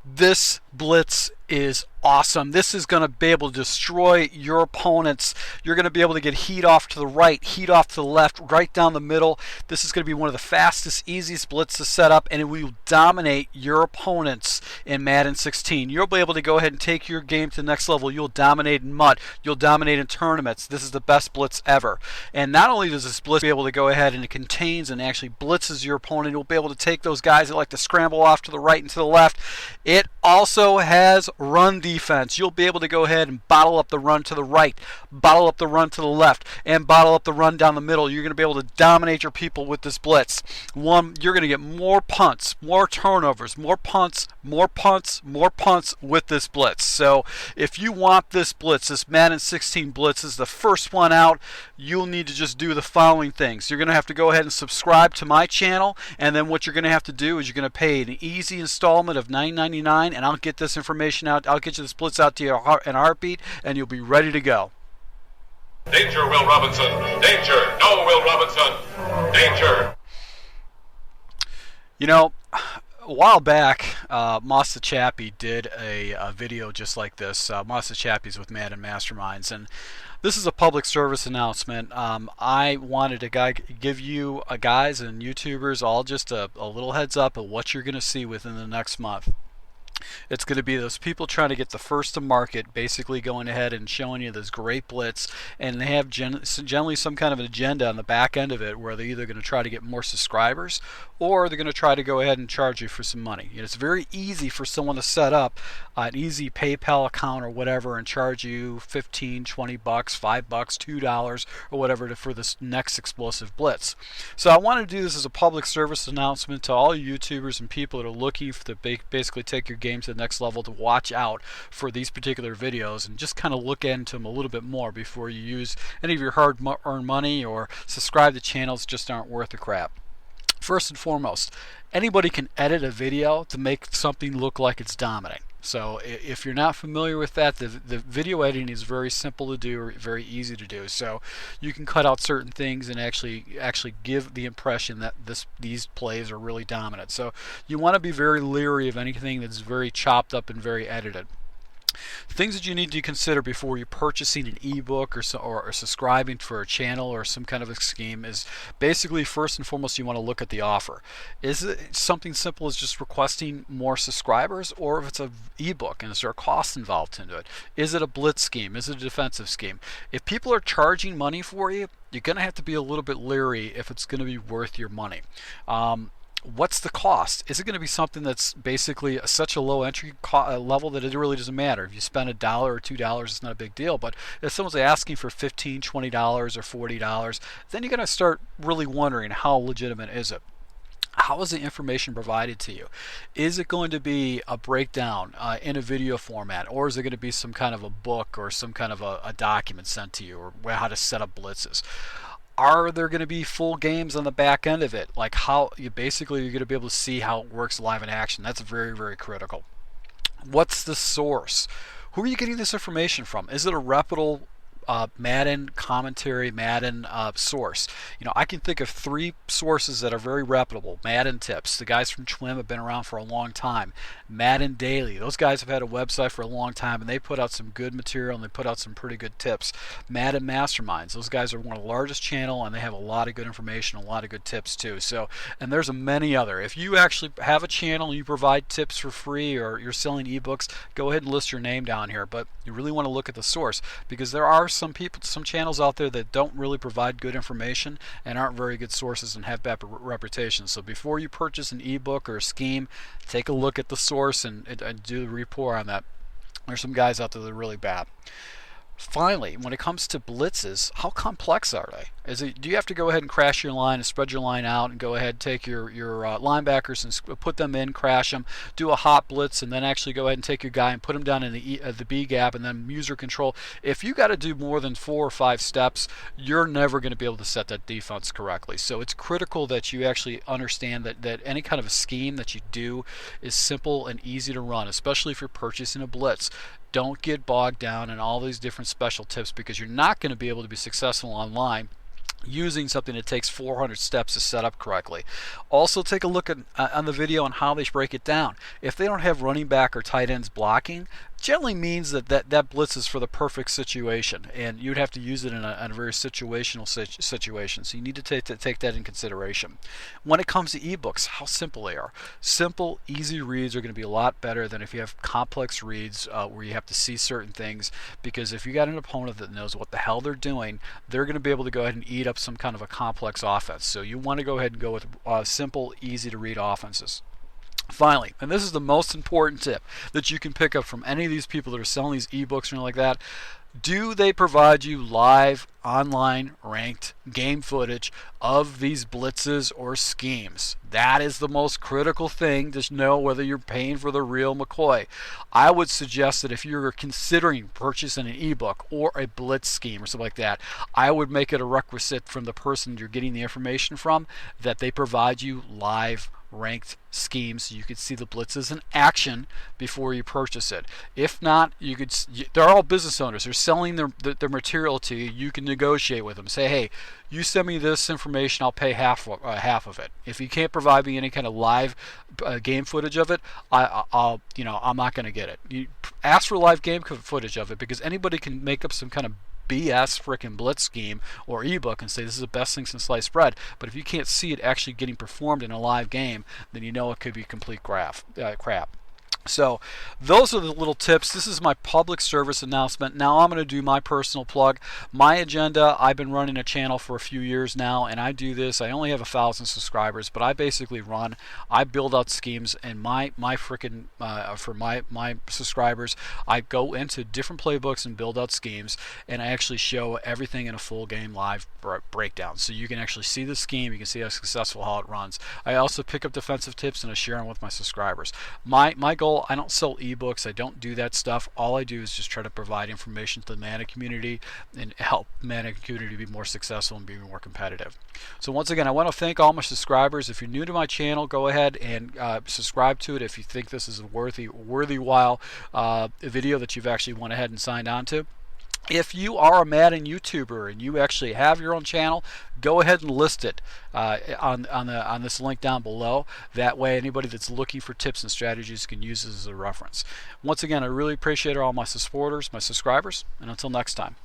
This blitz is awesome. This is going to be able to destroy your opponents. You're going to be able to get heat off to the right, heat off to the left, right down the middle. This is going to be one of the fastest, easiest blitz to set up, and it will dominate your opponents in Madden 16. You'll be able to go ahead and take your game to the next level. You'll dominate in MUT. You'll dominate in tournaments. This is the best blitz ever. And not only does this blitz be able to go ahead and it contains and actually blitzes your opponent, you'll be able to take those guys that like to scramble off to the right and to the left. It also has run defense. You'll be able to go ahead and bottle up the run to the right, bottle up the run to the left, and bottle up the run down the middle. You're going to be able to dominate your people with this blitz. One, you're going to get more punts, more turnovers, more punts, more punts, more punts with this blitz. So if you want this blitz, this Madden 16 blitz is the first one out, you'll need to just do the following things. You're going to have to go ahead and subscribe to my channel, and then what you're going to have to do is you're going to pay an easy installment of $9.99, and I'll get this information out. I'll get you this blitz out to you in a heartbeat, and you'll be ready to go. Danger, Will Robinson. Danger. No, Will Robinson. Danger. You know, a while back, Masa Chappie did a video just like this. Masa Chappie's with Madden Masterminds, and this is a public service announcement. I wanted to give you guys and YouTubers all just a little heads up of what you're going to see within the next month. It's going to be those people trying to get the first to market, basically going ahead and showing you this great blitz, and they have generally some kind of an agenda on the back end of it where they're either going to try to get more subscribers or they're going to try to go ahead and charge you for some money. It's very easy for someone to set up an easy PayPal account or whatever and charge you 15, 20 bucks, $5, $2 or whatever for this next explosive blitz. So I wanted to do this as a public service announcement to all YouTubers and people that are looking to basically take your game to the next level, to watch out for these particular videos and just kind of look into them a little bit more before you use any of your hard-earned money or subscribe to channels just aren't worth the crap. First and foremost, anybody can edit a video to make something look like it's dominating. So if you're not familiar with that, the video editing is very simple to do, very easy to do. So you can cut out certain things and actually give the impression that these plays are really dominant. So you want to be very leery of anything that's very chopped up and very edited. Things that you need to consider before you're purchasing an ebook or subscribing for a channel or some kind of a scheme is basically, first and foremost, you want to look at the offer. Is it something simple as just requesting more subscribers, or if it's an ebook and is there a cost involved into it? Is it a blitz scheme? Is it a defensive scheme? If people are charging money for you, you're going to have to be a little bit leery if it's going to be worth your money. What's the cost? Is it going to be something that's basically such a low entry level that it really doesn't matter? If you spend $1 or $2, it's not a big deal. But if someone's asking for $15, $20, or $40, then you're going to start really wondering, how legitimate is it? How is the information provided to you? Is it going to be a breakdown in a video format, or is it going to be some kind of a book or some kind of a document sent to you, or how to set up blitzes? Are there going to be full games on the back end of it? Like how you're going to be able to see how it works live in action. That's very, very critical. What's the source? Who are you getting this information from? Is it a reputable Madden commentary, Madden source? I can think of 3 sources that are very reputable. Madden Tips, the guys from Twim have been around for a long time. Madden Daily, those guys have had a website for a long time and they put out some good material and they put out some pretty good tips. Madden Masterminds, those guys are one of the largest channel and they have a lot of good information, a lot of good tips too. So, and there's many other. If you actually have a channel and you provide tips for free or you're selling ebooks, go ahead and list your name down here. But you really want to look at the source, because there are some channels out there that don't really provide good information and aren't very good sources and have bad reputations. So before you purchase an ebook or a scheme, take a look at the source and do the report on that. There's some guys out there that are really bad. Finally, when it comes to blitzes, how complex are they? Do you have to go ahead and crash your line and spread your line out and go ahead and take your linebackers and put them in, crash them, do a hot blitz, and then actually go ahead and take your guy and put him down in the B gap and then user control? If you got to do more than 4 or 5 steps, you're never going to be able to set that defense correctly. So it's critical that you actually understand that any kind of a scheme that you do is simple and easy to run, especially if you're purchasing a blitz. Don't get bogged down in all these different special tips, because you're not going to be able to be successful online using something that takes 400 steps to set up correctly. Also, take a look at on the video on how they break it down. If they don't have running back or tight ends blocking, generally means that blitz is for the perfect situation, and you'd have to use it in a very situational situation. So you need to take that in consideration. When it comes to ebooks, how simple they are. Simple, easy reads are going to be a lot better than if you have complex reads where you have to see certain things, because if you got an opponent that knows what the hell they're doing, they're going to be able to go ahead and eat up some kind of a complex offense. So you want to go ahead and go with simple, easy to read offenses. Finally, and this is the most important tip that you can pick up from any of these people that are selling these ebooks or anything like that, do they provide you live online ranked game footage of these blitzes or schemes? That is the most critical thing to know whether you're paying for the real McCoy. I would suggest that if you're considering purchasing an ebook or a blitz scheme or something like that, I would make it a requisite from the person you're getting the information from that they provide you live ranked schemes so you could see the blitzes in action before you purchase it. If not, they're all business owners. They're selling their material to you. You can negotiate with them. Say, hey, you send me this information, I'll pay half of it. If you can't provide me any kind of live game footage of it, I'm not going to get it. You ask for live game footage of it, because anybody can make up some kind of BS frickin' blitz scheme or ebook and say this is the best thing since sliced bread, but if you can't see it actually getting performed in a live game, then you know it could be complete crap. So those are the little tips. This is my public service announcement. Now I'm going to do my personal plug. My agenda, I've been running a channel for a few years now, and I do this. I only have 1,000 subscribers, but I basically I build out schemes, and for my subscribers, I go into different playbooks and build out schemes, and I actually show everything in a full game live breakdown. So you can actually see the scheme, you can see how successful, how it runs. I also pick up defensive tips and I share them with my subscribers. My goal, I don't sell ebooks, I don't do that stuff. All I do is just try to provide information to the Madden community and help Madden community be more successful and be more competitive. So once again, I want to thank all my subscribers. If you're new to my channel, go ahead and subscribe to it if you think this is a worthy while video that you've actually went ahead and signed on to. If you are a Madden YouTuber and you actually have your own channel, go ahead and list it on this link down below. That way anybody that's looking for tips and strategies can use this as a reference. Once again, I really appreciate all my supporters, my subscribers, and until next time.